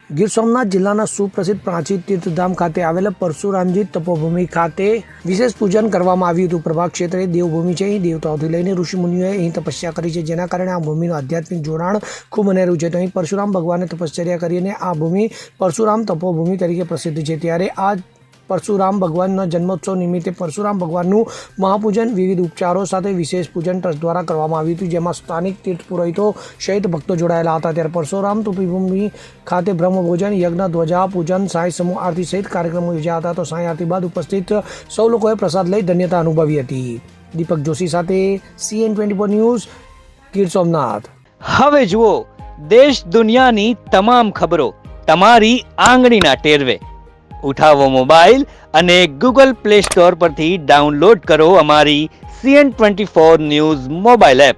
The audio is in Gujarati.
ગીર સોમનાથ જિલ્લાના સુપ્રસિદ્ધ પ્રાચીન તીર્થધામ ખાતે આવેલા પરશુરામજી તપોભૂમિ ખાતે વિશેષ પૂજન કરવામાં આવ્યું હતું। પ્રભાગ ક્ષેત્રે દેવભૂમિ છે। અહીં દેવતાઓથી લઈને ઋષિમુનિઓએ અહીં તપસ્યા કરી છે, જેના કારણે આ ભૂમિનું આધ્યાત્મિક જોડાણ ખૂબ અનેરું છે। તો અહીં પરશુરામ ભગવાને તપશ્ચર્યા કરીને આ ભૂમિ પરશુરામ તપોભૂમિ તરીકે પ્રસિદ્ધ છે। ત્યારે આ પરશુરામ ભગવાનના જન્મોત્સવ નિમિત્તે પરશુરામ ભગવાનનું મહાપૂજન વિવિધ ઉપચારો સાથે વિશેષ પૂજન ટ્રસ્ટ દ્વારા કરવામાં આવ્યું હતું, જેમાં સ્થાનિક તીર્થ પુરોહિતો સહિત ભક્તો જોડાયેલા હતા। ત્યારે પરશુરામ તપોભૂમિ ખાતે બ્રહ્મભોજન, યજ્ઞ, ધ્વજા પૂજન, સાંઈ સમૂહ આરતી સહિત કાર્યક્રમો યોજાયા હતા। તો સાંઈ આરતી બાદ ઉપસ્થિત સૌ લોકોએ પ્રસાદ લઈ ધન્યતા અનુભવી હતી। દીપક જોશી સાથે CN24 ન્યૂઝ, ગીર સોમનાથ। હવે જુઓ દેશ દુનિયાની તમામ ખબરો તમારી આંગળીના ટેરવે। ઉઠાવો મોબાઈલ અને ગૂગલ પ્લે સ્ટોર પરથી ડાઉનલોડ કરો અમારી CN24 ન્યૂઝ મોબાઈલ એપ।